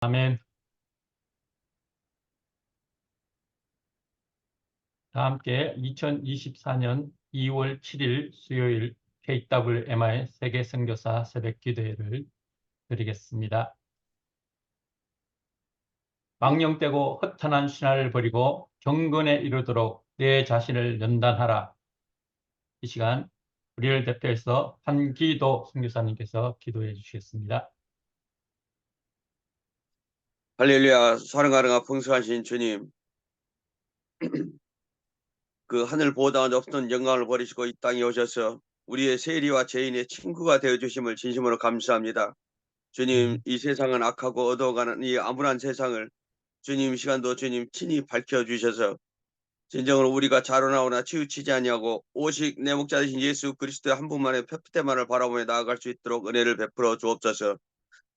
아멘. 다 함께 2024년 2월 7일 수요일 KWMI 세계선교사 새벽기도회를 드리겠습니다. 망령되고 허탄한 신화를 버리고 경건에 이르도록 내 자신을 연단하라. 이 시간 우리를 대표해서 한기도 선교사님께서 기도해 주시겠습니다. 할렐루야. 사랑하는 풍성하신 주님, 그 하늘보다 없던 영광을 버리시고 이 땅에 오셔서 우리의 세리와 죄인의 친구가 되어주심을 진심으로 감사합니다. 주님, 이 세상은 악하고 어두워가는 이 암울한 세상을 주님 이 시간도 주님 친히 밝혀주셔서 진정으로 우리가 자로나오나 치우치지 아니하고 오직 내 목자 되신 예수 그리스도의 한 분만의 표피대만을 바라보며 나아갈 수 있도록 은혜를 베풀어 주옵소서.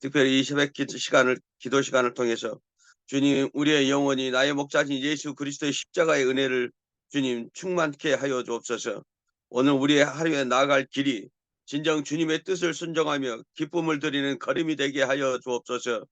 특별히 이 새벽 기도 시간을 통해서 주님, 우리의 영혼이 나의 목자신 예수 그리스도의 십자가의 은혜를 주님 충만케 하여 주옵소서. 오늘 우리의 하루에 나아갈 길이 진정 주님의 뜻을 순종하며 기쁨을 드리는 걸음이 되게 하여 주옵소서.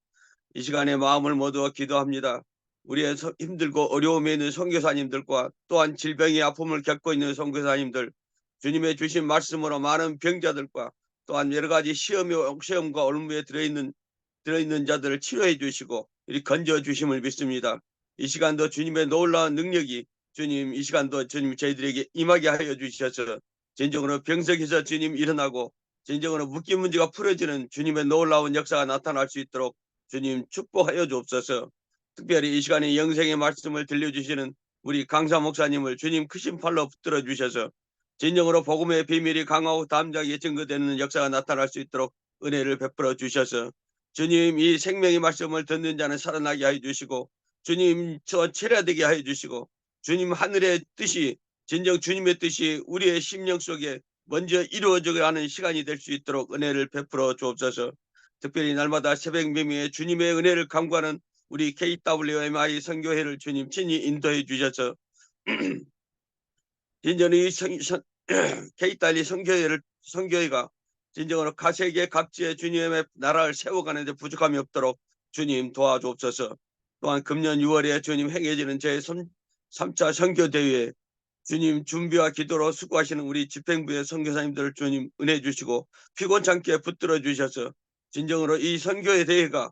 이 시간에 마음을 모두어 기도합니다. 우리의 힘들고 어려움에 있는 선교사님들과 또한 질병의 아픔을 겪고 있는 선교사님들, 주님의 주신 말씀으로 많은 병자들과 또한 여러 가지 시험과 올무에 들어있는 자들을 치료해 주시고 이리 건져 주심을 믿습니다. 이 시간도 주님의 놀라운 능력이 주님 이 시간도 주님 저희들에게 임하게 하여 주셔서 진정으로 병석에서 주님 일어나고 진정으로 묶인 문제가 풀어지는 주님의 놀라운 역사가 나타날 수 있도록 주님 축복하여 주옵소서. 특별히 이 시간에 영생의 말씀을 들려주시는 우리 강사 목사님을 주님 크신 팔로 붙들어 주셔서 진정으로 복음의 비밀이 강하고 담대하게 증거되는 역사가 나타날 수 있도록 은혜를 베풀어 주셔서 주님 이 생명의 말씀을 듣는 자는 살아나게 하여 주시고 주님 저 체려되게 하여 주시고 주님 하늘의 뜻이 진정 주님의 뜻이 우리의 심령 속에 먼저 이루어져야 하는 시간이 될 수 있도록 은혜를 베풀어 주옵소서. 특별히 날마다 새벽 매미에 주님의 은혜를 간구하는 우리 KWMI 선교회를 주님 친히 인도해 주셔서 진정이 KW 선교회가 진정으로 가세계 각지의 주님의 나라를 세워가는 데 부족함이 없도록 주님 도와주옵소서. 또한 금년 6월에 주님 행해지는 제3차 선교대회에 주님 준비와 기도로 수고하시는 우리 집행부의 선교사님들을 주님 은혜 주시고 피곤찮게 붙들어 주셔서 진정으로 이 선교의 대회가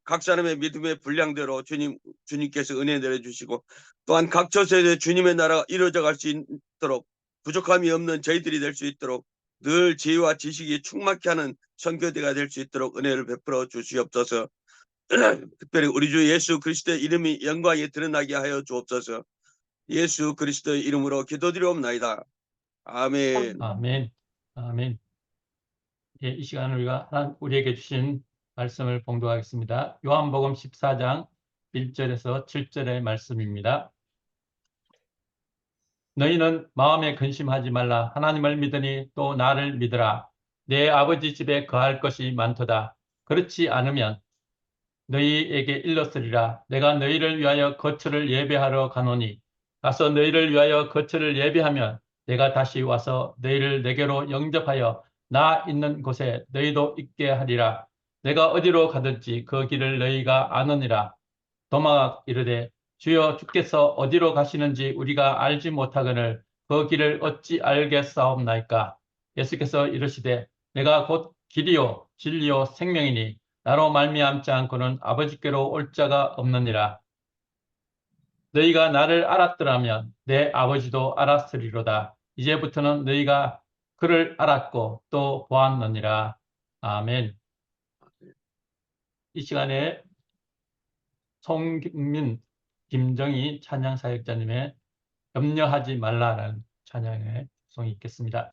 각 사람의 믿음의 분량대로 주님께서 은혜 내려주시고 또한 각 처소에 주님의 나라가 이루어져 갈 수 있도록 부족함이 없는 저희들이 될 수 있도록 늘 지혜와 지식이 충만케 하는 선교대가 될 수 있도록 은혜를 베풀어 주시옵소서. 특별히 우리 주 예수 그리스도의 이름이 영광에 드러나게 하여 주옵소서. 예수 그리스도의 이름으로 기도드리옵나이다. 아멘. 아멘. 아멘. 예, 이 시간을 우리에게 주신 말씀을 봉독하겠습니다. 요한복음 14장 1절에서 7절의 말씀입니다. 너희는 마음에 근심하지 말라. 하나님을 믿으니 또 나를 믿으라. 내 아버지 집에 거할 것이 많도다. 그렇지 않으면 너희에게 일렀으리라. 내가 너희를 위하여 거처를 예배하러 가노니 가서 너희를 위하여 거처를 예배하면 내가 다시 와서 너희를 내게로 영접하여 나 있는 곳에 너희도 있게 하리라. 내가 어디로 가든지 그 길을 너희가 아느니라. 도마가 이르되 주여 주께서 어디로 가시는지 우리가 알지 못하거늘 그 길을 어찌 알겠사옵나이까. 예수께서 이르시되 내가 곧 길이요 진리요 생명이니 나로 말미암지 않고는 아버지께로 올 자가 없느니라. 너희가 나를 알았더라면 내 아버지도 알았으리로다. 이제부터는 너희가 그를 알았고 또 보았느니라. 아멘. 이 시간에 송민, 김정희 찬양사역자님의 염려하지 말라라는 찬양의 송이 있겠습니다.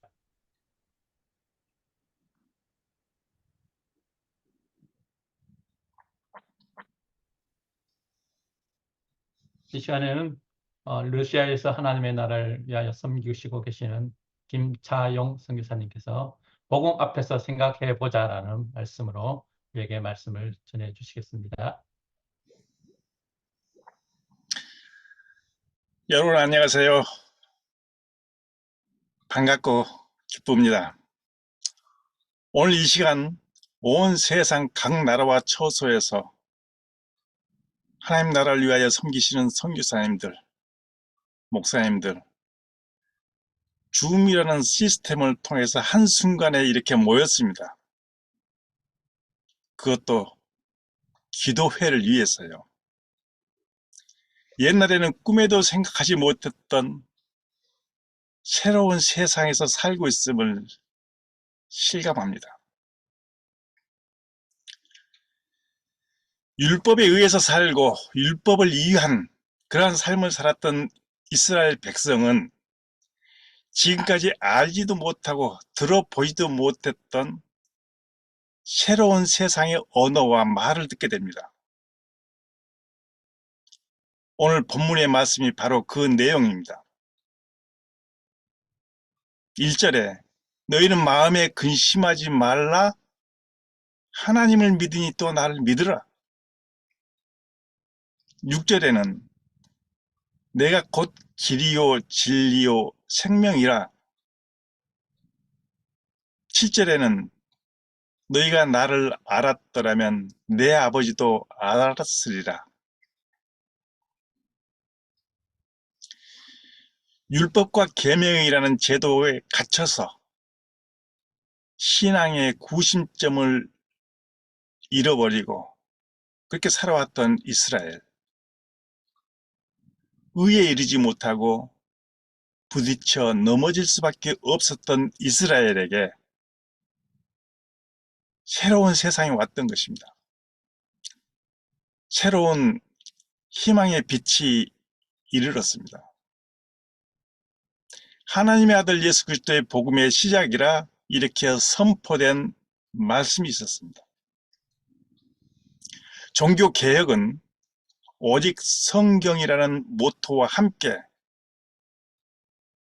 이 시간에는 러시아에서 하나님의 나라를 위하여 섬기시고 계시는 김차용 선교사님께서 복음 앞에서 생각해 보자라는 말씀으로 우리에게 말씀을 전해 주시겠습니다. 여러분 안녕하세요. 반갑고 기쁩니다. 오늘 이 시간 온 세상 각 나라와 처소에서 하나님 나라를 위하여 섬기시는 선교사님들, 목사님들, 줌이라는 시스템을 통해서 한순간에 이렇게 모였습니다. 그것도 기도회를 위해서요. 옛날에는 꿈에도 생각하지 못했던 새로운 세상에서 살고 있음을 실감합니다. 율법에 의해서 살고 율법을 이유한 그러한 삶을 살았던 이스라엘 백성은 지금까지 알지도 못하고 들어보지도 못했던 새로운 세상의 언어와 말을 듣게 됩니다. 오늘 본문의 말씀이 바로 그 내용입니다. 1절에 너희는 마음에 근심하지 말라 하나님을 믿으니 또 나를 믿으라. 6절에는 내가 곧 길이요 진리요 생명이라. 7절에는 너희가 나를 알았더라면 내 아버지도 알았으리라. 율법과 계명이라는 제도에 갇혀서 신앙의 구심점을 잃어버리고 그렇게 살아왔던 이스라엘. 의에 이르지 못하고 부딪혀 넘어질 수밖에 없었던 이스라엘에게 새로운 세상이 왔던 것입니다. 새로운 희망의 빛이 이르렀습니다. 하나님의 아들 예수 그리스도의 복음의 시작이라 이렇게 선포된 말씀이 있었습니다. 종교 개혁은 오직 성경이라는 모토와 함께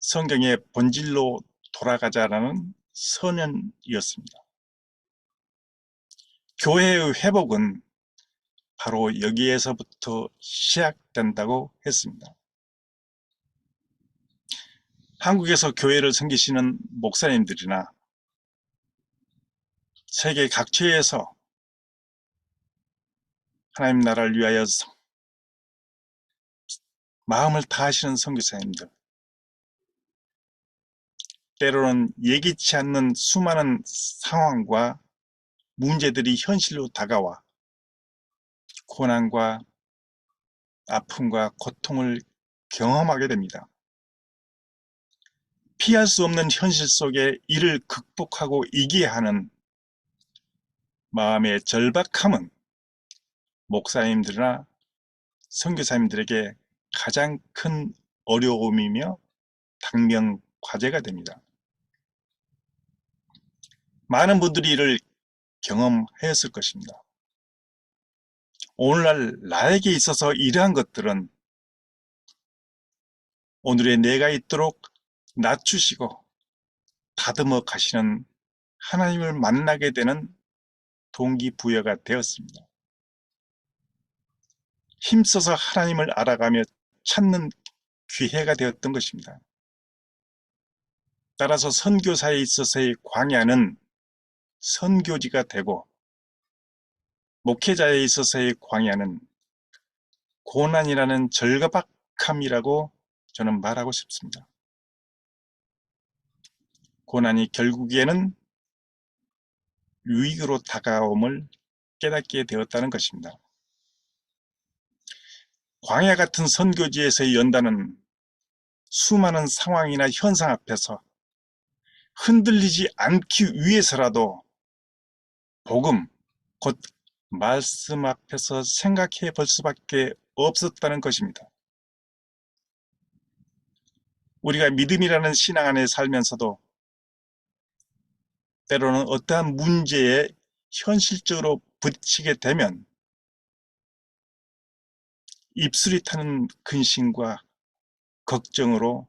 성경의 본질로 돌아가자라는 선언이었습니다. 교회의 회복은 바로 여기에서부터 시작된다고 했습니다. 한국에서 교회를 섬기시는 목사님들이나 세계 각처에서 하나님 나라를 위하여 마음을 다하시는 선교사님들, 때로는 예기치 않는 수많은 상황과 문제들이 현실로 다가와 고난과 아픔과 고통을 경험하게 됩니다. 피할 수 없는 현실 속에 이를 극복하고 이겨야 하는 마음의 절박함은 목사님들이나 선교사님들에게 가장 큰 어려움이며 당면 과제가 됩니다. 많은 분들이 이를 경험하였을 것입니다. 오늘날 나에게 있어서 이러한 것들은 오늘의 내가 있도록 낮추시고 다듬어 가시는 하나님을 만나게 되는 동기부여가 되었습니다. 힘써서 하나님을 알아가며 찾는 기회가 되었던 것입니다. 따라서 선교사에 있어서의 광야는 선교지가 되고 목회자에 있어서의 광야는 고난이라는 절박함이라고 저는 말하고 싶습니다. 고난이 결국에는 유익으로 다가옴을 깨닫게 되었다는 것입니다. 광야 같은 선교지에서의 연단은 수많은 상황이나 현상 앞에서 흔들리지 않기 위해서라도 복음, 곧 말씀 앞에서 생각해 볼 수밖에 없었다는 것입니다. 우리가 믿음이라는 신앙 안에 살면서도 때로는 어떠한 문제에 현실적으로 부딪히게 되면 입술이 타는 근심과 걱정으로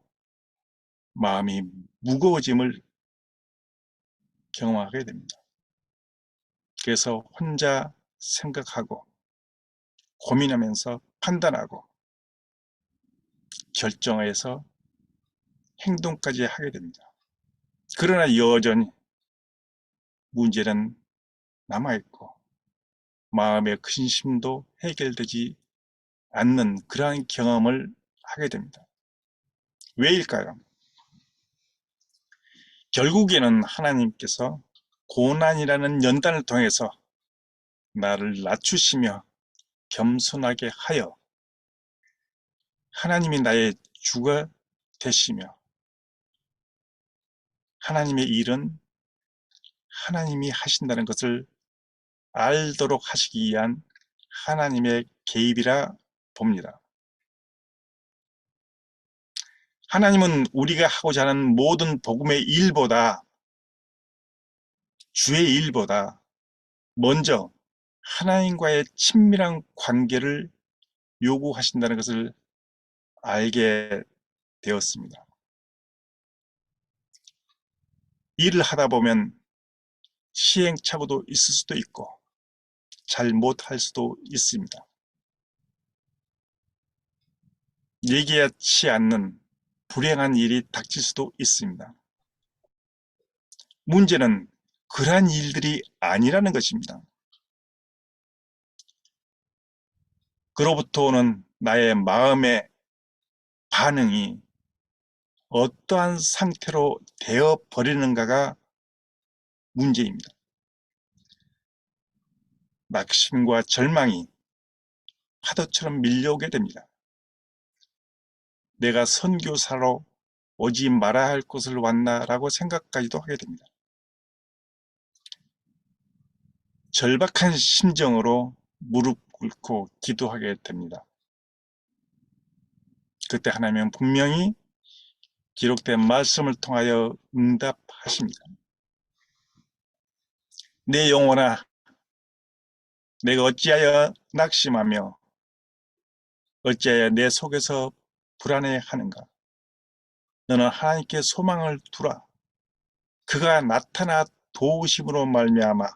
마음이 무거워짐을 경험하게 됩니다. 그래서 혼자 생각하고 고민하면서 판단하고 결정해서 행동까지 하게 됩니다. 그러나 여전히 문제는 남아있고 마음의 근심도 해결되지 않는 그러한 경험을 하게 됩니다. 왜일까요? 결국에는 하나님께서 고난이라는 연단을 통해서 나를 낮추시며 겸손하게 하여 하나님이 나의 주가 되시며 하나님의 일은 하나님이 하신다는 것을 알도록 하시기 위한 하나님의 개입이라 봅니다. 하나님은 우리가 하고자 하는 모든 복음의 일보다, 주의 일보다 먼저 하나님과의 친밀한 관계를 요구하신다는 것을 알게 되었습니다. 일을 하다 보면 시행착오도 있을 수도 있고 잘 못할 수도 있습니다. 예기치 않는 불행한 일이 닥칠 수도 있습니다. 문제는 그러한 일들이 아니라는 것입니다. 그로부터 오는 나의 마음의 반응이 어떠한 상태로 되어버리는가가 문제입니다. 낙심과 절망이 파도처럼 밀려오게 됩니다. 내가 선교사로 오지 말아야 할 곳을 왔나라고 생각까지도 하게 됩니다. 절박한 심정으로 무릎 꿇고 기도하게 됩니다. 그때 하나님은 분명히 기록된 말씀을 통하여 응답하십니다. 내 영혼아, 내가 어찌하여 낙심하며 어찌하여 내 속에서 불안해하는가? 너는 하나님께 소망을 두라. 그가 나타나 도우심으로 말미암아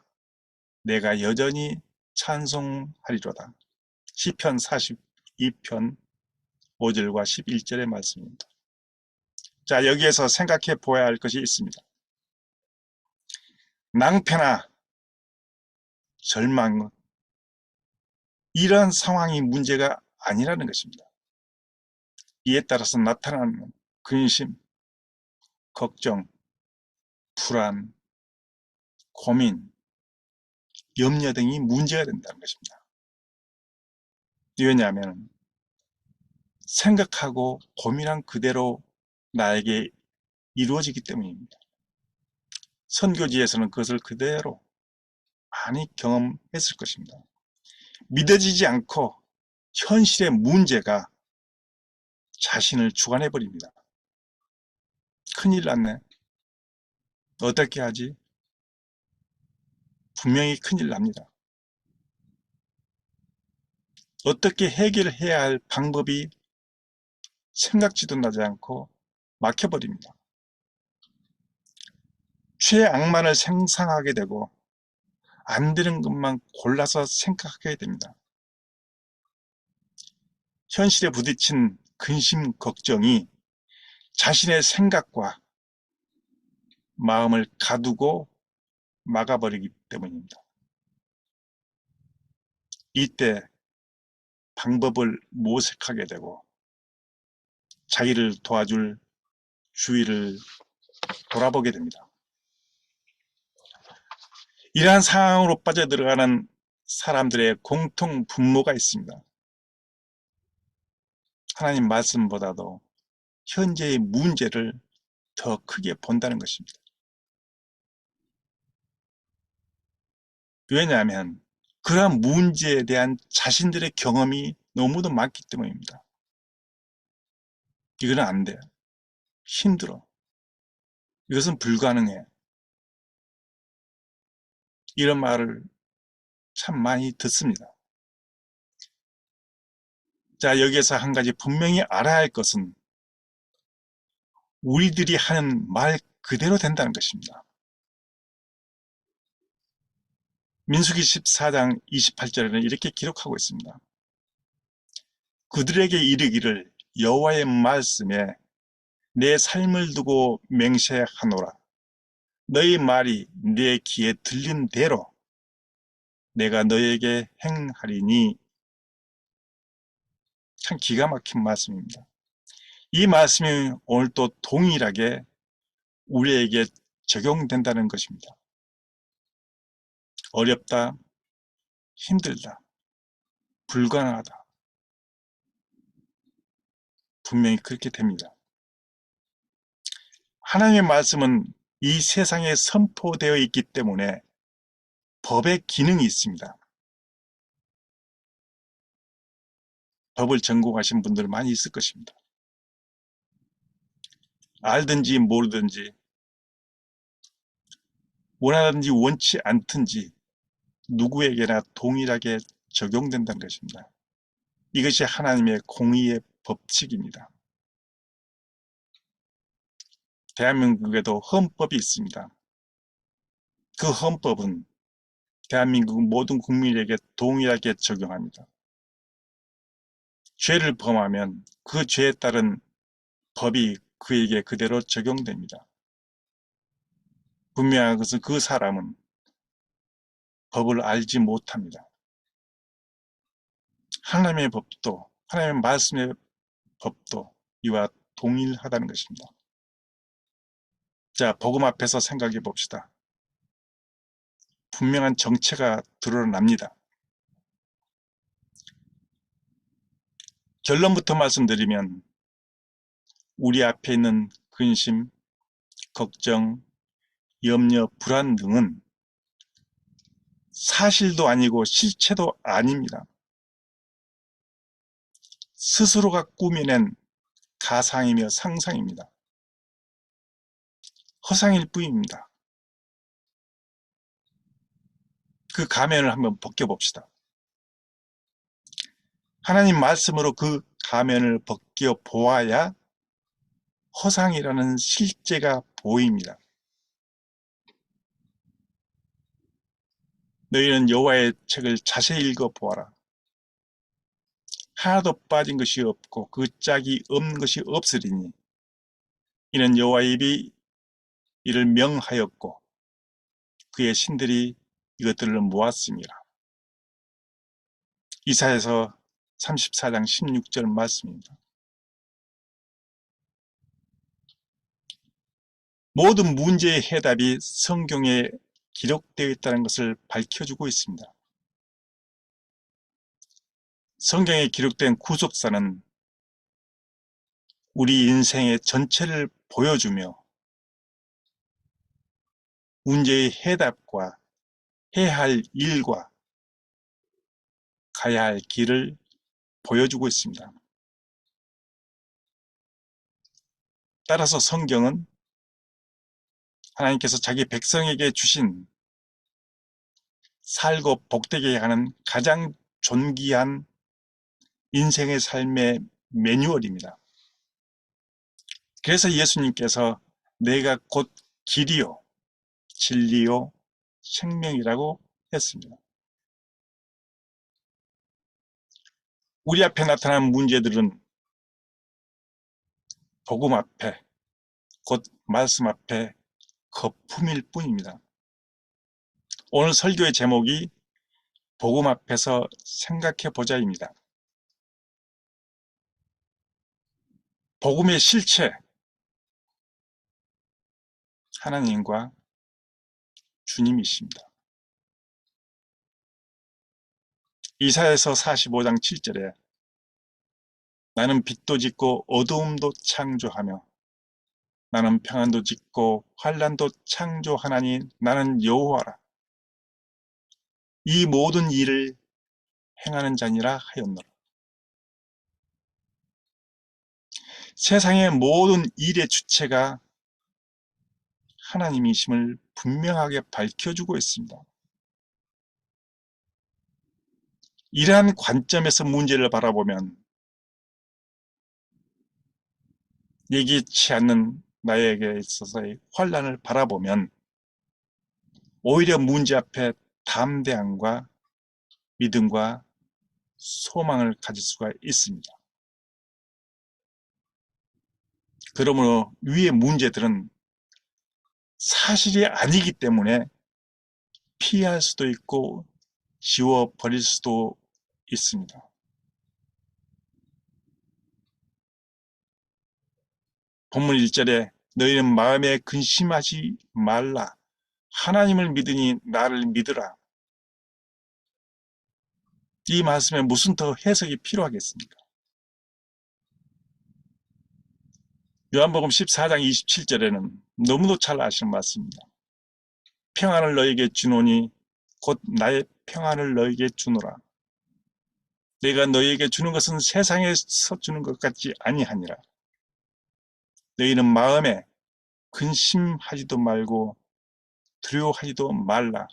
내가 여전히 찬송하리로다. 시편 42편 5절과 11절의 말씀입니다. 자, 여기에서 생각해 보아야 할 것이 있습니다. 낭패나 절망, 이런 상황이 문제가 아니라는 것입니다. 이에 따라서 나타나는 근심, 걱정, 불안, 고민, 염려 등이 문제가 된다는 것입니다. 왜냐하면 생각하고 고민한 그대로 나에게 이루어지기 때문입니다. 선교지에서는 그것을 그대로 많이 경험했을 것입니다. 믿어지지 않고 현실의 문제가 자신을 주관해버립니다. 큰일 났네. 어떻게 하지? 분명히 큰일 납니다. 어떻게 해결해야 할 방법이 생각지도 나지 않고 막혀버립니다. 최악만을 상상하게 되고 안 되는 것만 골라서 생각하게 됩니다. 현실에 부딪힌 근심, 걱정이 자신의 생각과 마음을 가두고 막아버리기 때문입니다. 이때 방법을 모색하게 되고 자기를 도와줄 주위를 돌아보게 됩니다. 이러한 상황으로 빠져들어가는 사람들의 공통 분모가 있습니다. 하나님 말씀보다도 현재의 문제를 더 크게 본다는 것입니다. 왜냐하면 그러한 문제에 대한 자신들의 경험이 너무도 많기 때문입니다. 이거는 안 돼. 힘들어. 이것은 불가능해. 이런 말을 참 많이 듣습니다. 자, 여기에서 한 가지 분명히 알아야 할 것은 우리들이 하는 말 그대로 된다는 것입니다. 민수기 14장 28절에는 이렇게 기록하고 있습니다. 그들에게 이르기를 여호와의 말씀에 내 삶을 두고 맹세하노라. 너희 말이 내 귀에 들린 대로 내가 너에게 행하리니 참 기가 막힌 말씀입니다. 이 말씀이 오늘 또 동일하게 우리에게 적용된다는 것입니다. 어렵다, 힘들다, 불가능하다. 분명히 그렇게 됩니다. 하나님의 말씀은 이 세상에 선포되어 있기 때문에 법의 기능이 있습니다. 법을 전공하신 분들 많이 있을 것입니다. 알든지 모르든지 원하든지 원치 않든지 누구에게나 동일하게 적용된다는 것입니다. 이것이 하나님의 공의의 법칙입니다. 대한민국에도 헌법이 있습니다. 그 헌법은 대한민국 모든 국민에게 동일하게 적용합니다. 죄를 범하면 그 죄에 따른 법이 그에게 그대로 적용됩니다. 분명한 것은 그 사람은 법을 알지 못합니다. 하나님의 법도, 하나님의 말씀의 법도 이와 동일하다는 것입니다. 자, 복음 앞에서 생각해 봅시다. 분명한 정체가 드러납니다. 결론부터 말씀드리면 우리 앞에 있는 근심, 걱정, 염려, 불안 등은 사실도 아니고 실체도 아닙니다. 스스로가 꾸며낸 가상이며 상상입니다. 허상일 뿐입니다. 그 가면을 한번 벗겨봅시다. 하나님 말씀으로 그 가면을 벗겨 보아야 허상이라는 실제가 보입니다. 너희는 여호와의 책을 자세히 읽어보아라. 하나도 빠진 것이 없고 그 짝이 없는 것이 없으리니 이는 여호와의 입이 이를 명하였고 그의 신들이 이것들을 모았습니다. 이사야서 34장 16절 말씀입니다. 모든 문제의 해답이 성경에 기록되어 있다는 것을 밝혀주고 있습니다. 성경에 기록된 구속사는 우리 인생의 전체를 보여주며 문제의 해답과 해야 할 일과 가야 할 길을 보여주고 있습니다. 따라서 성경은 하나님께서 자기 백성에게 주신 살고 복되게 하는 가장 존귀한 인생의 삶의 매뉴얼입니다. 그래서 예수님께서 내가 곧 길이요, 진리요, 생명이라고 했습니다. 우리 앞에 나타난 문제들은 복음 앞에, 곧 말씀 앞에 거품일 뿐입니다. 오늘 설교의 제목이 복음 앞에서 생각해 보자입니다. 복음의 실체, 하나님과 주님이십니다. 이사야서 45장 7절에 나는 빛도 짓고 어두움도 창조하며 나는 평안도 짓고 환난도 창조하나니 나는 여호와라. 이 모든 일을 행하는 자니라 하였노라. 세상의 모든 일의 주체가 하나님이심을 분명하게 밝혀주고 있습니다. 이러한 관점에서 문제를 바라보면 예기치 않는 나에게 있어서의 환난을 바라보면 오히려 문제 앞에 담대함과 믿음과 소망을 가질 수가 있습니다. 그러므로 위의 문제들은 사실이 아니기 때문에 피할 수도 있고 지워버릴 수도 있습니다. 본문 1절에 너희는 마음에 근심하지 말라. 하나님을 믿으니 나를 믿으라. 이 말씀에 무슨 더 해석이 필요하겠습니까? 요한복음 14장 27절에는 너무도 잘 아시는 말씀입니다. 평안을 너에게 주노니 곧 나의 평안을 너에게 주노라. 내가 너에게 주는 것은 세상에서 주는 것 같지 아니하니라. 너희는 마음에 근심하지도 말고 두려워하지도 말라.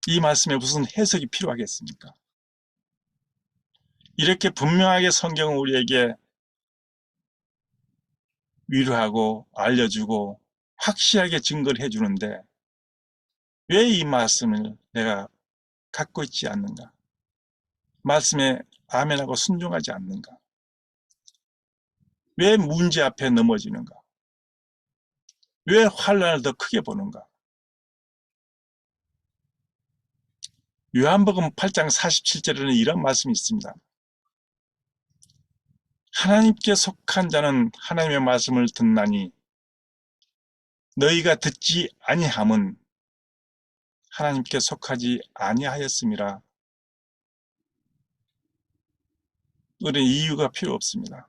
이 말씀에 무슨 해석이 필요하겠습니까? 이렇게 분명하게 성경은 우리에게 위로하고 알려주고 확실하게 증거를 해주는데 왜 이 말씀을 내가 갖고 있지 않는가? 말씀에 아멘하고 순종하지 않는가? 왜 문제 앞에 넘어지는가? 왜 환난을 더 크게 보는가? 요한복음 8장 47절에는 이런 말씀이 있습니다. 하나님께 속한 자는 하나님의 말씀을 듣나니 너희가 듣지 아니함은 하나님께 속하지 아니하였음이라. 우리는 이유가 필요 없습니다.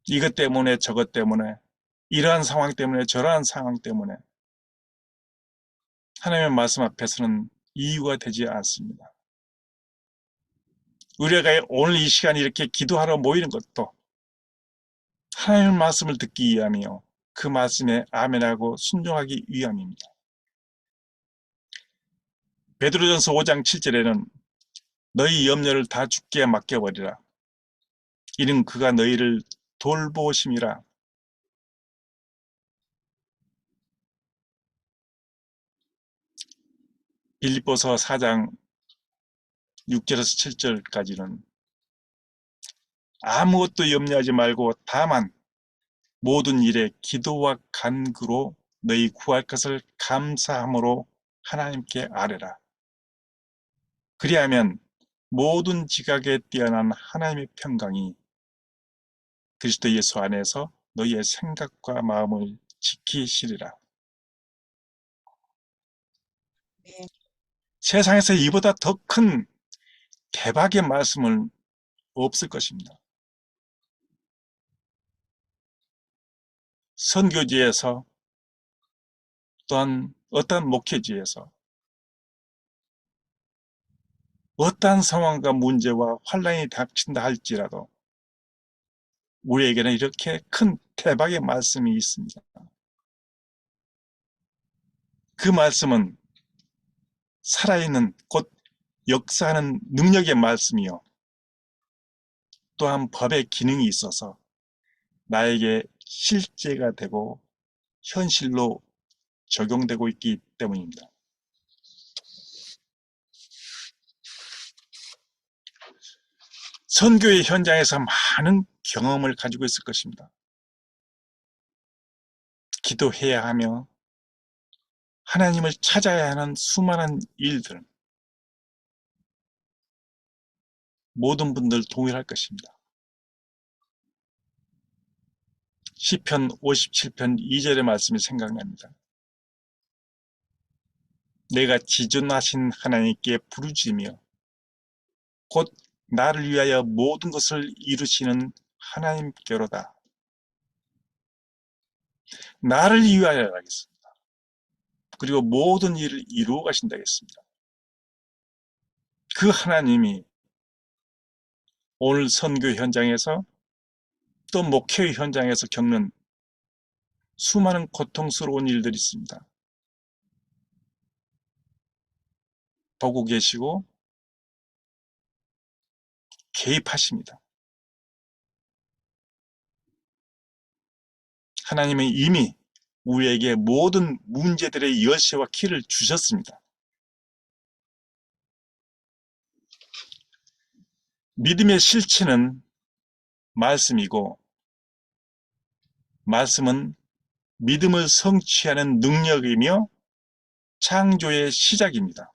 이것 때문에 저것 때문에 이러한 상황 때문에 저러한 상황 때문에 하나님의 말씀 앞에서는 이유가 되지 않습니다. 우리가 오늘 이 시간 이렇게 기도하러 모이는 것도 하나님의 말씀을 듣기 위함이요 그 말씀에 아멘하고 순종하기 위함입니다. 베드로전서 5장 7절에는 너희 염려를 다 주께 맡겨버리라. 이는 그가 너희를 돌보심이라. 빌립보서 4장 6절에서 7절까지는 아무것도 염려하지 말고 다만 모든 일에 기도와 간구로 너희 구할 것을 감사함으로 하나님께 아뢰라. 그리하면 모든 지각에 뛰어난 하나님의 평강이 그리스도 예수 안에서 너희의 생각과 마음을 지키시리라. 네. 세상에서 이보다 더 큰 대박의 말씀은 없을 것입니다. 선교지에서 또한 어떤 목회지에서 어떠한 상황과 문제와 환난이 닥친다 할지라도 우리에게는 이렇게 큰 대박의 말씀이 있습니다. 그 말씀은 살아있는 곧 역사하는 능력의 말씀이요. 또한 법의 기능이 있어서 나에게 실제가 되고 현실로 적용되고 있기 때문입니다. 선교의 현장에서 많은 경험을 가지고 있을 것입니다. 기도해야 하며 하나님을 찾아야 하는 수많은 일들, 모든 분들 동일할 것입니다. 시편 57편 2절의 말씀이 생각납니다. 내가 지존하신 하나님께 부르짖으며 곧 나를 위하여 모든 것을 이루시는 하나님께로다. 나를 위하여 하겠습니다. 그리고 모든 일을 이루어 가신다 했습니다. 그 하나님이 오늘 선교 현장에서 또 목회 현장에서 겪는 수많은 고통스러운 일들이 있습니다. 보고 계시고 개입하십니다. 하나님은 이미 우리에게 모든 문제들의 열쇠와 키를 주셨습니다. 믿음의 실체는 말씀이고 말씀은 믿음을 성취하는 능력이며 창조의 시작입니다.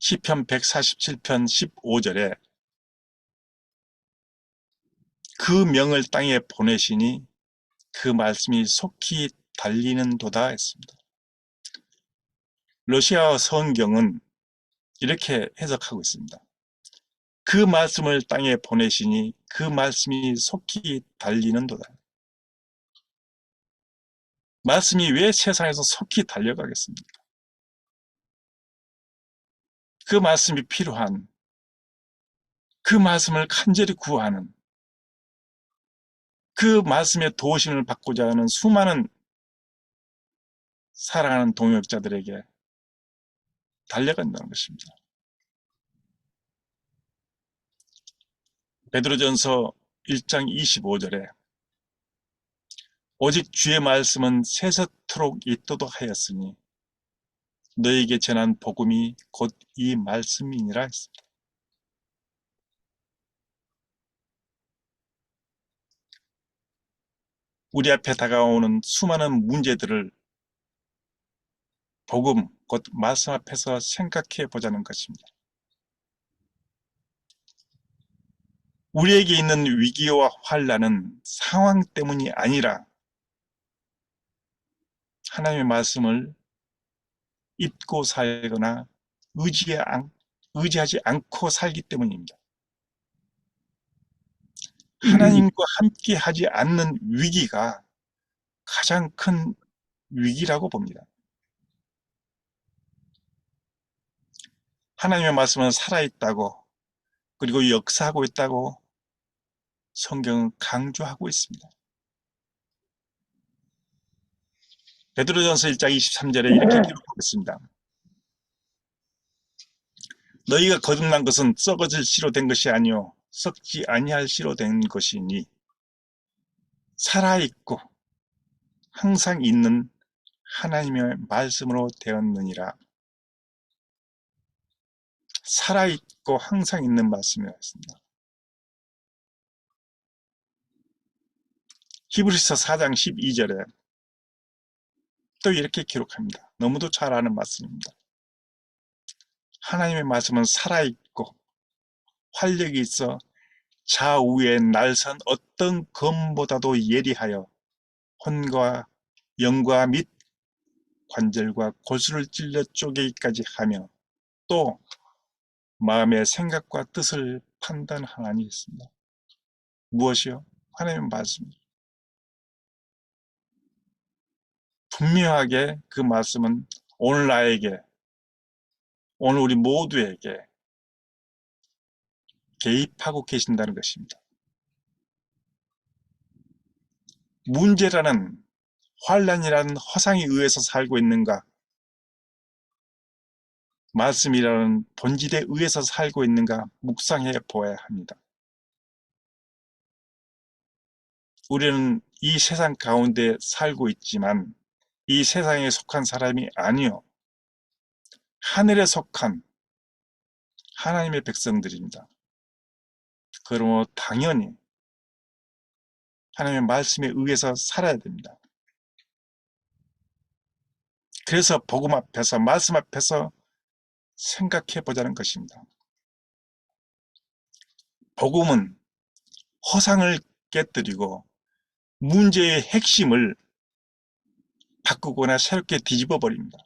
시편 147편 15절에 그 명을 땅에 보내시니 그 말씀이 속히 달리는도다 했습니다. 러시아 성경은 이렇게 해석하고 있습니다. 그 말씀을 땅에 보내시니 그 말씀이 속히 달리는도다. 말씀이 왜 세상에서 속히 달려가겠습니까? 그 말씀이 필요한, 그 말씀을 간절히 구하는, 그 말씀의 도우심을 받고자 하는 수많은 사랑하는 동역자들에게 달려간다는 것입니다. 베드로전서 1장 25절에 오직 주의 말씀은 세세토록 있도록 하였으니 너에게 전한 복음이 곧 이 말씀이니라 했습니다. 우리 앞에 다가오는 수많은 문제들을 복음, 곧 말씀 앞에서 생각해 보자는 것입니다. 우리에게 있는 위기와 환난은 상황 때문이 아니라 하나님의 말씀을 잊고 살거나 의지하지 않고 살기 때문입니다. 하나님과 함께 하지 않는 위기가 가장 큰 위기라고 봅니다. 하나님의 말씀은 살아있다고, 그리고 역사하고 있다고 성경은 강조하고 있습니다. 베드로전서 1장 23절에 이렇게 기록하고 있습니다. 너희가 거듭난 것은 썩어질 씨로 된 것이 아니요 썩지 아니할 씨로 된 것이니 살아있고 항상 있는 하나님의 말씀으로 되었느니라. 살아있고 항상 있는 말씀이었습니다. 히브리서 4장 12절에 또 이렇게 기록합니다. 너무도 잘 아는 말씀입니다. 하나님의 말씀은 살아있고 활력이 있어 좌우에 날선 어떤 검보다도 예리하여 혼과 영과 및 관절과 골수를 찔러 쪼개기까지 하며 또 마음의 생각과 뜻을 판단하나니 있습니다. 무엇이요? 하나님의 말씀입니다. 분명하게 그 말씀은 오늘 나에게, 오늘 우리 모두에게 개입하고 계신다는 것입니다. 문제라는 환난이라는 허상에 의해서 살고 있는가? 말씀이라는 본질에 의해서 살고 있는가? 묵상해 보아야 합니다. 우리는 이 세상 가운데 살고 있지만 이 세상에 속한 사람이 아니요 하늘에 속한 하나님의 백성들입니다. 그러므로 당연히 하나님의 말씀에 의해서 살아야 됩니다. 그래서 복음 앞에서, 말씀 앞에서 생각해 보자는 것입니다. 복음은 허상을 깨뜨리고 문제의 핵심을 바꾸거나 새롭게 뒤집어 버립니다.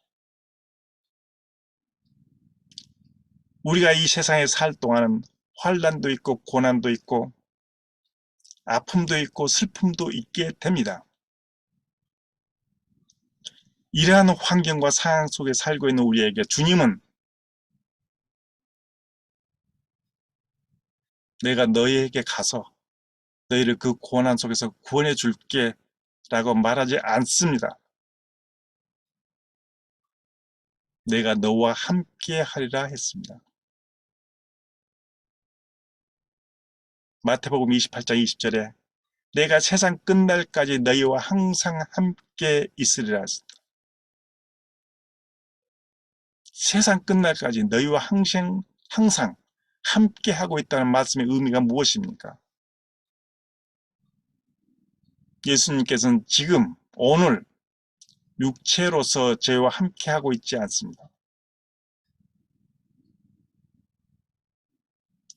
우리가 이 세상에 살 동안은 환난도 있고 고난도 있고 아픔도 있고 슬픔도 있게 됩니다. 이러한 환경과 상황 속에 살고 있는 우리에게 주님은 내가 너희에게 가서 너희를 그 고난 속에서 구원해 줄게 라고 말하지 않습니다. 내가 너와 함께 하리라 했습니다. 마태복음 28장 20절에 내가 세상 끝날까지 너희와 항상 함께 있으리라 했습니다. 세상 끝날까지 너희와 항상 함께 하고 있다는 말씀의 의미가 무엇입니까? 예수님께서는 지금 오늘 육체로서 저희와 함께 하고 있지 않습니다.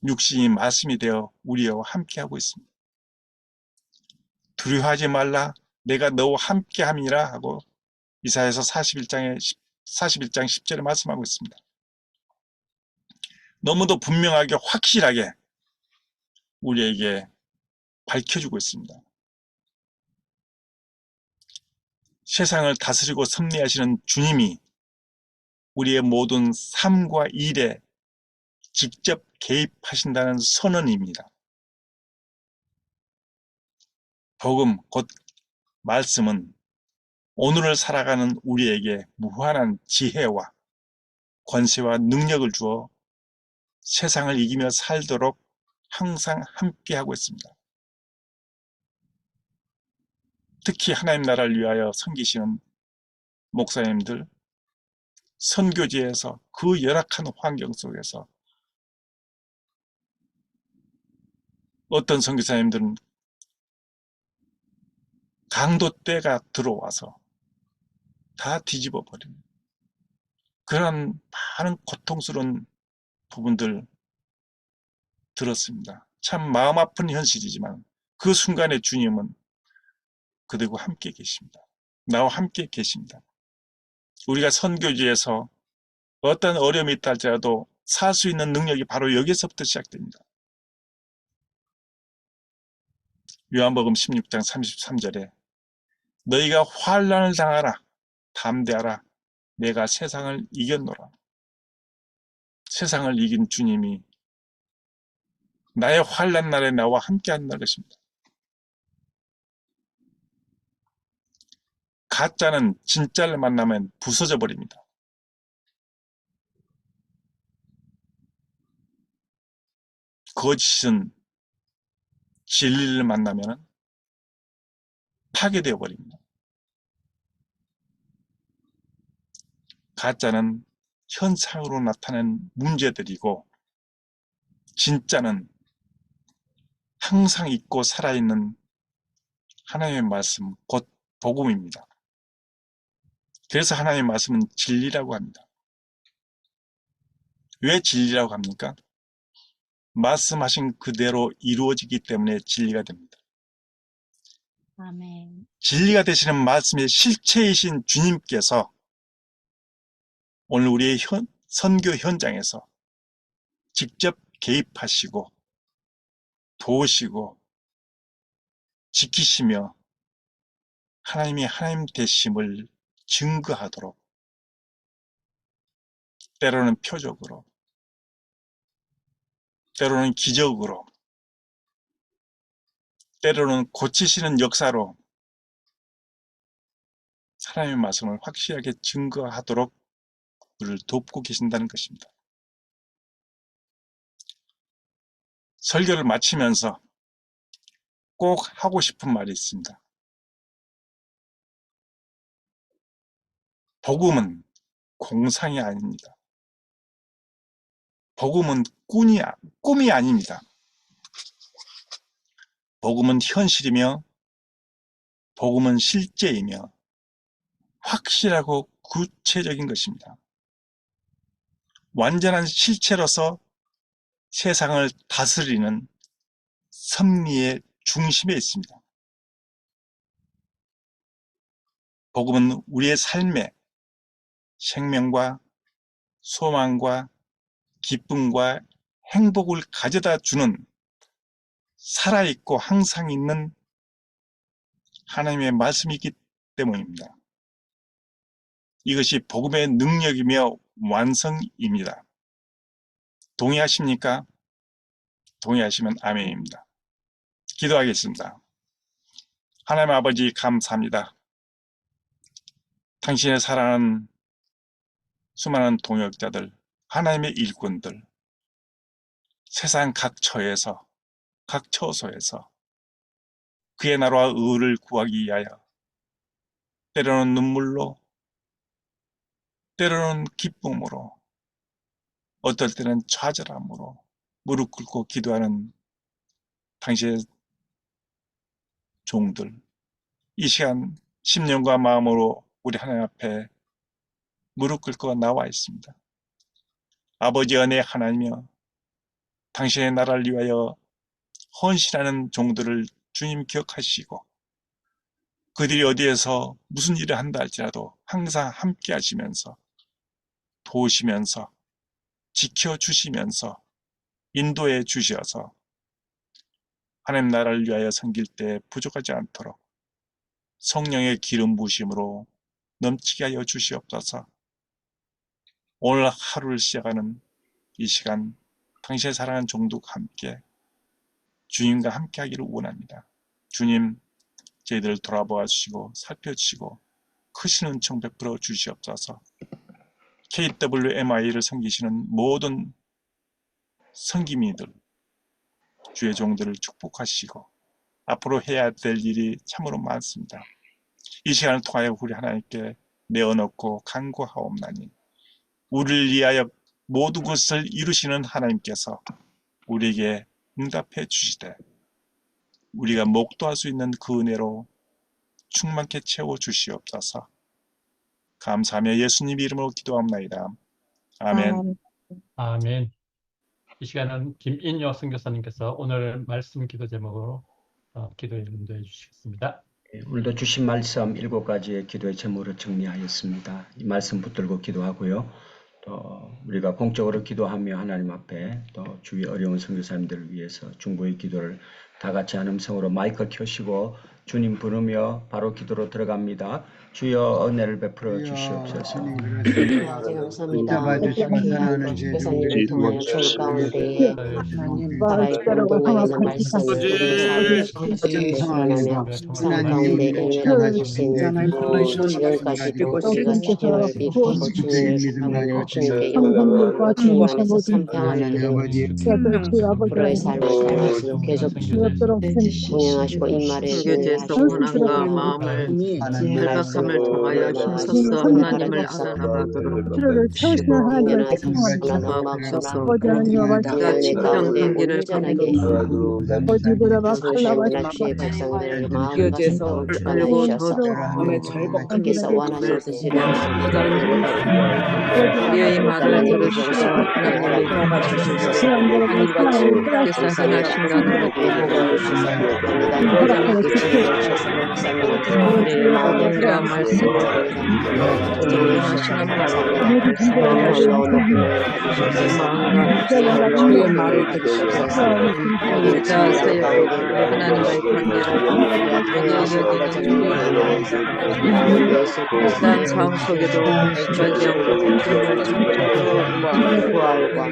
육신이 말씀이 되어 우리와 함께하고 있습니다. 두려워하지 말라, 내가 너와 함께함이라 하고 이사야서 41장 10절에 말씀하고 있습니다. 너무도 분명하게 확실하게 우리에게 밝혀주고 있습니다. 세상을 다스리고 섭리하시는 주님이 우리의 모든 삶과 일에 직접 개입하신다는 선언입니다. 복음, 곧 말씀은 오늘을 살아가는 우리에게 무한한 지혜와 권세와 능력을 주어 세상을 이기며 살도록 항상 함께하고 있습니다. 특히 하나님 나라를 위하여 섬기시는 목사님들, 선교지에서 그 열악한 환경 속에서 어떤 선교사님들은 강도 때가 들어와서 다 뒤집어 버립니다. 그런 많은 고통스러운 부분들 들었습니다. 참 마음 아픈 현실이지만 그 순간에 주님은 그들과 함께 계십니다. 나와 함께 계십니다. 우리가 선교지에서 어떤 어려움이 있다 할지라도 살 수 있는 능력이 바로 여기서부터 시작됩니다. 요한복음 16장 33절에 너희가 환난을 당하라, 담대하라, 내가 세상을 이겼노라. 세상을 이긴 주님이 나의 환난 날에 나와 함께 한다는 것입니다. 가짜는 진짜를 만나면 부서져 버립니다. 거짓은 진리를 만나면 파괴되어 버립니다. 가짜는 현상으로 나타낸 문제들이고 진짜는 항상 있고 살아있는 하나님의 말씀, 곧 복음입니다. 그래서 하나님의 말씀은 진리라고 합니다. 왜 진리라고 합니까? 말씀하신 그대로 이루어지기 때문에 진리가 됩니다. 아멘. 진리가 되시는 말씀의 실체이신 주님께서 오늘 우리의 선교 현장에서 직접 개입하시고 도우시고 지키시며 하나님이 하나님 되심을 증거하도록 때로는 표적으로 때로는 기적으로 때로는 고치시는 역사로 하나님의 말씀을 확실하게 증거하도록 우리를 돕고 계신다는 것입니다. 설교를 마치면서 꼭 하고 싶은 말이 있습니다. 복음은 공상이 아닙니다. 복음은 꿈이 아닙니다. 복음은 현실이며 복음은 실제이며 확실하고 구체적인 것입니다. 완전한 실체로서 세상을 다스리는 섭리의 중심에 있습니다. 복음은 우리의 삶에 생명과 소망과 기쁨과 행복을 가져다 주는 살아있고 항상 있는 하나님의 말씀이기 때문입니다. 이것이 복음의 능력이며 완성입니다. 동의하십니까? 동의하시면 아멘입니다. 기도하겠습니다. 하나님 아버지 감사합니다. 당신의 사랑하는 수많은 동역자들, 하나님의 일꾼들, 세상 각 처에서, 각 처소에서 그의 나라와 의를 구하기 위하여 때로는 눈물로, 때로는 기쁨으로, 어떨 때는 좌절함으로 무릎 꿇고 기도하는 당신의 종들, 이 시간 심령과 마음으로 우리 하나님 앞에 무릎 꿇고 나와 있습니다. 아버지 은혜 하나님이여, 당신의 나라를 위하여 헌신하는 종들을 주님 기억하시고 그들이 어디에서 무슨 일을 한다 할지라도 항상 함께 하시면서 도우시면서 지켜주시면서 인도해 주셔서 하나님 나라를 위하여 섬길 때 부족하지 않도록 성령의 기름 부으심으로 넘치게 하여 주시옵소서. 오늘 하루를 시작하는 이 시간 당신의 사랑하는 종들과 함께 주님과 함께 하기를 원합니다. 주님, 저희들을 돌아보아 주시고 살펴주시고 크신 은총 베풀어 주시옵소서. KWMI를 섬기시는 모든 섬기민들, 주의 종들을 축복하시고 앞으로 해야 될 일이 참으로 많습니다. 이 시간을 통하여 우리 하나님께 내어놓고 간구하옵나니 우리를 위하여 모든 것을 이루시는 하나님께서 우리에게 응답해 주시되 우리가 목도할 수 있는 그 은혜로 충만케 채워 주시옵소서. 감사하며 예수님 이름으로 기도합나이다. 아멘. 아멘. 이 시간은 김인효 선교사님께서 오늘 말씀 기도 제목으로 기도에 인도해 주시겠습니다. 오늘도 주신 말씀 7가지의 기도의 제목으로 정리하였습니다. 이 말씀 붙들고 기도하고요. 또 우리가 공적으로 기도하며 하나님 앞에 또 주위 어려운 선교사님들을 위해서 중보의 기도를 다 같이 한 음성으로 마이크 켜시고 주님 부르며 바로 기도로 들어갑니다. 주여 은혜를 베풀어 주시옵소서. 감사합니다. 교사님을 통하여 저희 가운데에 살아있고 동안에는 말씀을 하나며 삶 가운데 인내를 줄수 있는 지금까지도 우리가 지켜를 믿고 주님을 사랑하고 주님께 영광을 주님 안에서 선평하는 그로의 삶을 살아가시고 계속 운행하시고 임말에 원한과 마음을 절박함을 통하여 힘써서 하나님을 알아나가도록 미련하게 사랑하옵소서. 우리가 진정 경기를 온전하게 주의 백성들을 마음을 알고 주께서 원하실 뜻을 우리의 말을 들으시고 하나님을 도와주시옵소서. 하늘과 주께서 행하신 것을 우리의 마음과 말씀을 하시는 주의 말을 들으시옵소서. 우리가 사역을 하나님의 관계를 어떤 상황 속에도 절대 않고 긍정을 참고 구하고 하는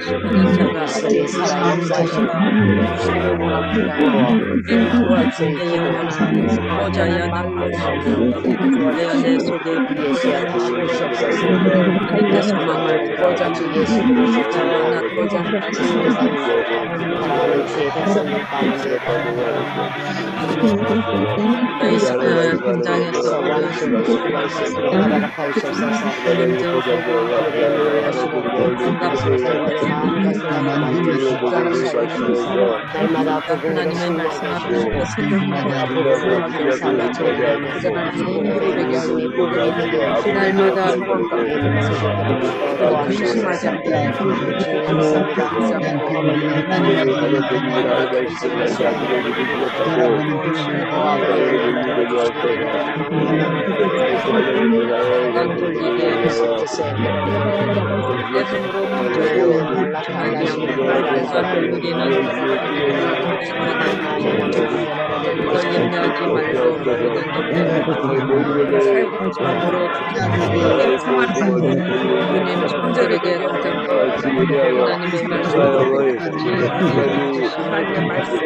자가 살아있는 자신을 원합니다. 주의 영원한 보좌야 내 안에 속에 하나님의 소망을 보좌 예수 그리스도와 보좌 현장에서 날마다 하나님의 말씀하시고 생각하고 날마다 근심하지 난 돌리게 내 손으로 만들고 우리는 널 염려하지 말고 살고 참으로 주님 청절에게 가장 하나님의 말씀을 하나님의 말씀을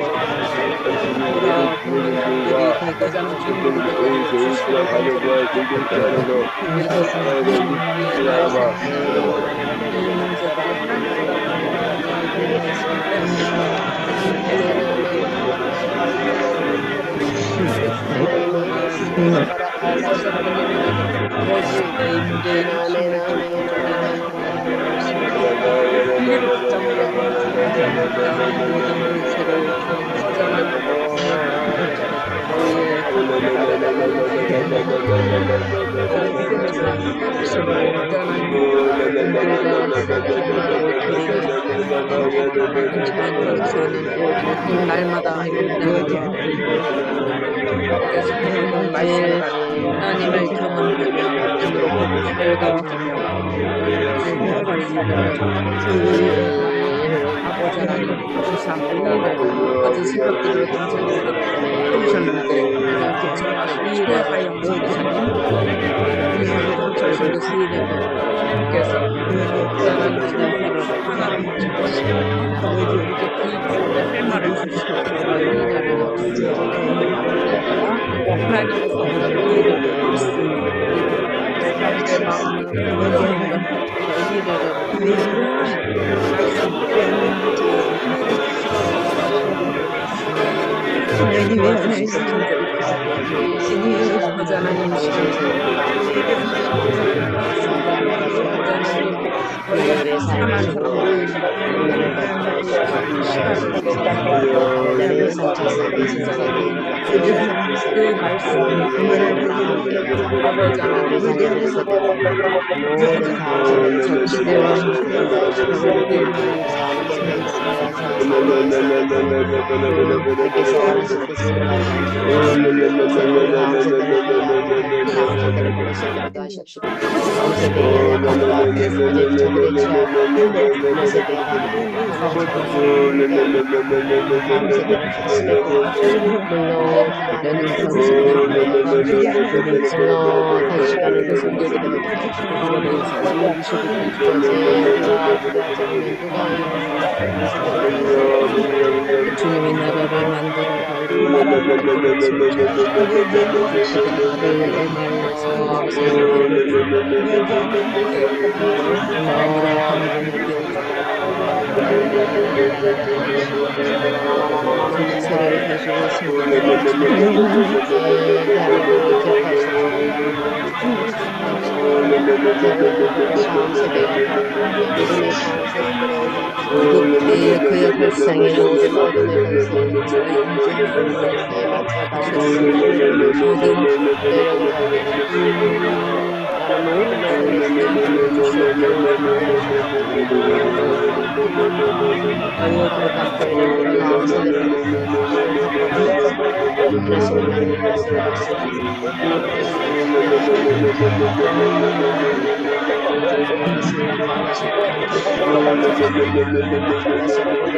하나님을 키우는 날마다 하나님을 매일 하나님을 경험하며 눈으로 보고 열감하며 아버지 하나님 감사합니다. 어제 새벽기도에 감사드리고 해주셨는데 이 일에 하여 주시는 감사신도 수인님께서 하나님 기도하기를 하나님 주시고 이렇게 할 말을 주시고 하나님께서 우리를 내 주님이 나라를 그의 불쌍히 모든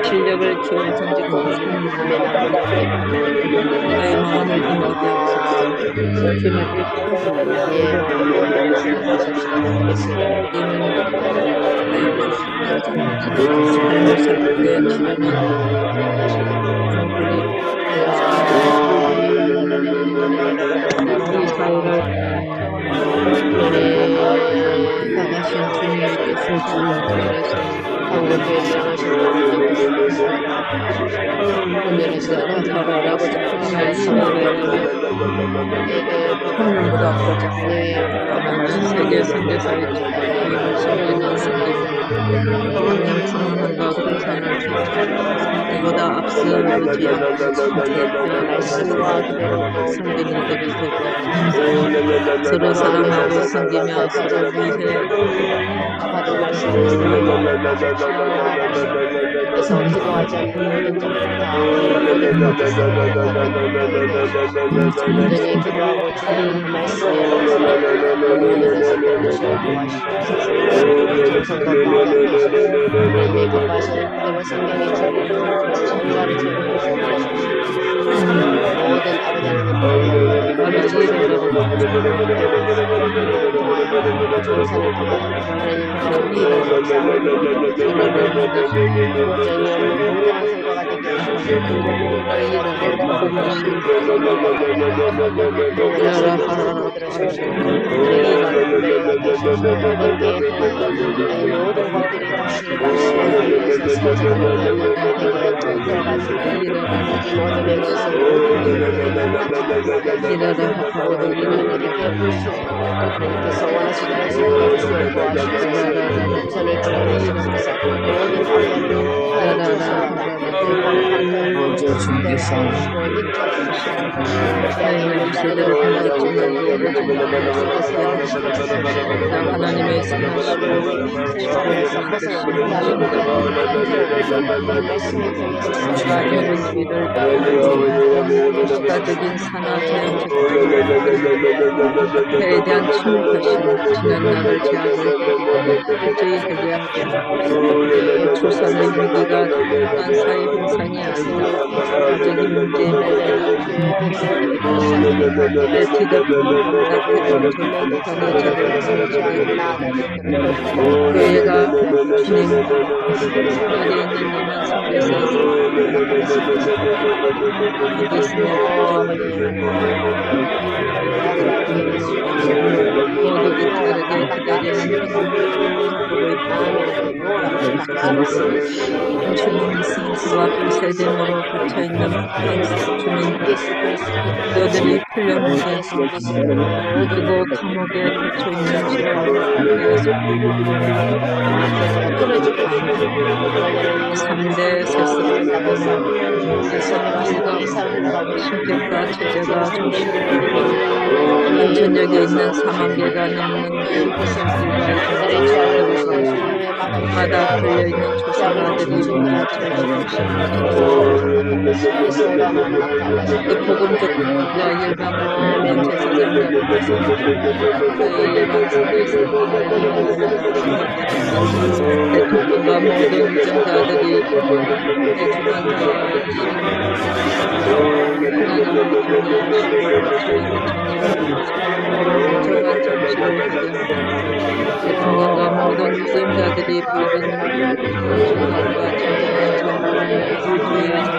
실력을 키워 정직하고 나의 마음을 인하게 하옵소서. 나가신 주님께서 하나님보다 아버지 세계 선교사의 하나님 충만과 공산을 이보다 앞서 성도님들이 되고 서로 사랑하고 섬기며 서로 위해 그래서 기도하지 않는 모든 기도하고 주님 말씀에 기도하시는 성경의 전가를 모든 아버지 먼저 주께서 하나님의 세대를 달랐지만 하나님의 선하시고 가벼운 길을 가득인 산하 자연적 해에 대한 침묵하심 지난 날을 제하고 도저히 되게 하시고 조선의 위기가 난 사회 형상이 아니라 가정의 문제에 교회가 주님 자리에 있는 이만 성에서 있으며 모두가 다르게 기다리는 주와 불세됨으로 갇혀있는 주님 너들이 풀려나게 그리고 감옥에 갇혀있는지라 삼대 세습에서 신격과 체제가 중심으로 전역에 있는 4만 개가 넘는 바다 걸려있는 조사가들이 복음 듣고가 열방을 보는 제사장들에서 그의 예방선에서 대통령과 모든 위정자들이 대주관하여 대통령과 모든 위정자들이 바른 정당과 진정한 정부의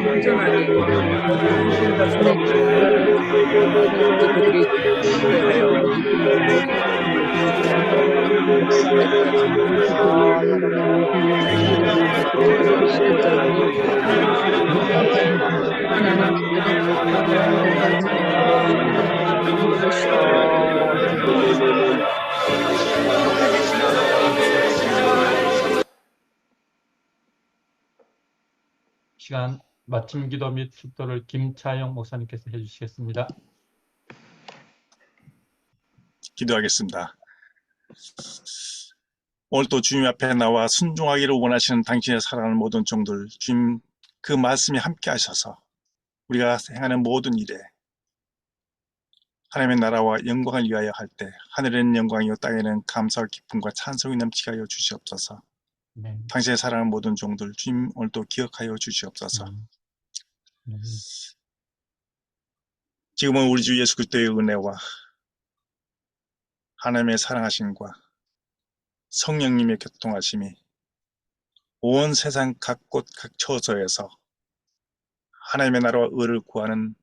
안전하게 모든 주민의 집들을 언제든지 그들이 취하여 우리 집으로 때까지 하시는 자는 시간 마침 기도 및 축도를 김차영 목사님께서 해주시겠습니다. 기도하겠습니다. 오늘 또 주님 앞에 나와 순종하기를 원하시는 당신의 사랑하는 모든 종들, 주님 그 말씀이 함께 하셔서 우리가 행하는 모든 일에 하나님의 나라와 영광을 위하여 할 때 하늘에는 영광이요 땅에는 감사와 기쁨과 찬송이 넘치게 하여 주시옵소서. 네. 당신의 사랑하는 모든 종들 주님 오늘도 기억하여 주시옵소서. 지금은 우리 주 예수 그리스도의 은혜와 하나님의 사랑하심과 성령님의 교통하심이 온 세상 각 곳 각 처소에서 하나님의 나라와 의를 구하는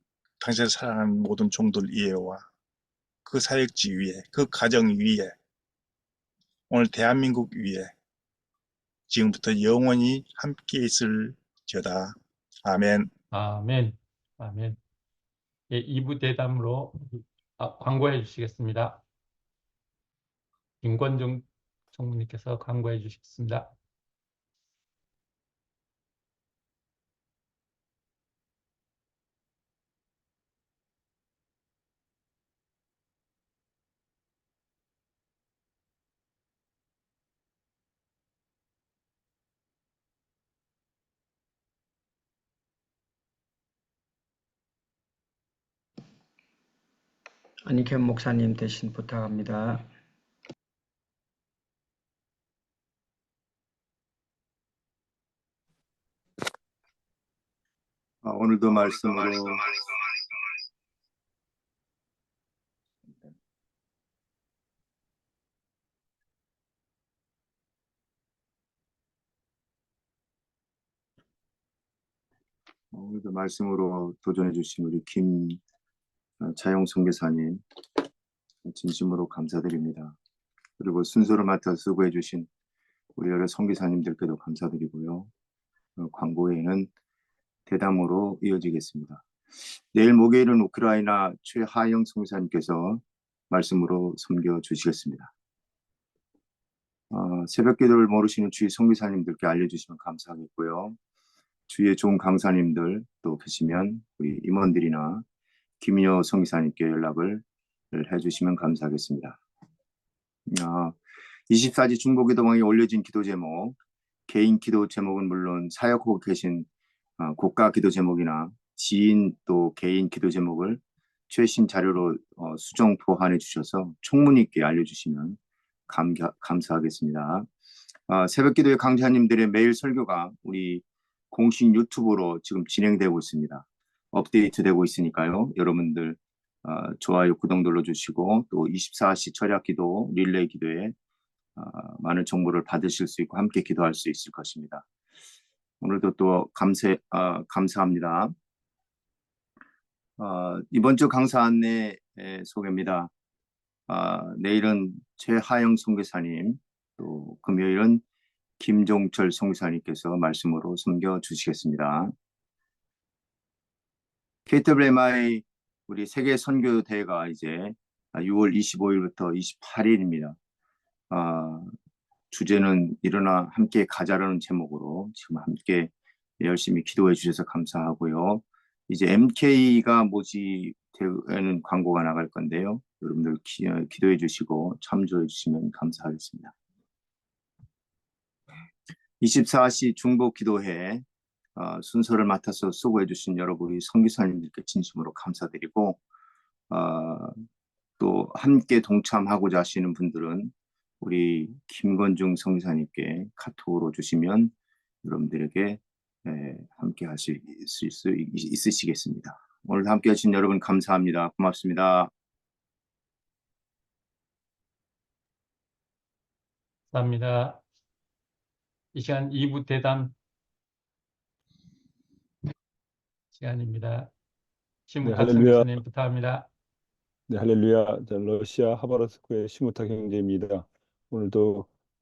당신을 사랑하는 모든 종들 위에와 그 사역지 위에 그 가정 위에 오늘 대한민국 위에 지금부터 영원히 함께 있을지어다. 아멘. 아멘. 아멘. 예, 2부 대담으로 광고해 주시겠습니다. 김권중 총무님께서 광고해 주시겠습니다. 안익현 목사님 대신 부탁합니다. 오늘도 말씀으로 도전해 주신 우리 김차영 선교사님 진심으로 감사드립니다. 그리고 순서를 맡아 수고해 주신 우리 여러 선교사님들께도 감사드리고요. 광고회는 대담으로 이어지겠습니다. 내일 목요일은 우크라이나 최하영 선교사님께서 말씀으로 섬겨 주시겠습니다. 새벽 기도를 모르시는 주위 선교사님들께 알려주시면 감사하겠고요. 주위에 좋은 강사님들 또 계시면 우리 임원들이나 김인효 선교사님께 연락을 해주시면 감사하겠습니다. 24지 중보기도방에 올려진 기도 제목, 개인 기도 제목은 물론 사역하고 계신 국가 기도 제목이나 지인 또 개인 기도 제목을 최신 자료로 수정 보완해 주셔서 총무님께 알려주시면 감사하겠습니다. 새벽 기도의 강사님들의 매일 설교가 우리 공식 유튜브로 지금 진행되고 있습니다. 업데이트되고 있으니까요. 여러분들 좋아요, 구독 눌러주시고 또 24시 철야 기도, 릴레이 기도에 많은 정보를 받으실 수 있고 함께 기도할 수 있을 것입니다. 오늘도 또 감사합니다. 이번 주 강사 안내 소개입니다. 내일은 최하영 선교사님, 또 금요일은 김종철 선교사님께서 말씀으로 섬겨 주시겠습니다. KWMI 우리 세계 선교 대회가 이제 6월 25일부터 28일입니다. 주제는 일어나 함께 가자라는 제목으로 지금 함께 열심히 기도해 주셔서 감사하고요. 이제 MK가 모집되는 광고가 나갈 건데요. 여러분들 기도해 주시고 참조해 주시면 감사하겠습니다. 24시 중보 기도회 순서를 맡아서 수고해 주신 여러분 우리 선교사님들께 진심으로 감사드리고 또 함께 동참하고자 하시는 분들은 우리 김건중 성사님께 카톡으로 주시면 여러분들에게 함께 하실 수 있으시겠습니다. 오늘 함께 하신 여러분 감사합니다. 고맙습니다. 감사합니다. 이 시간 2부 대담 시간입니다. 심우탁 할렐루야. 선교사님 부탁합니다. 네, 할렐루야. 저 러시아 하바rov스크의 심우탁 형제입니다. 오늘도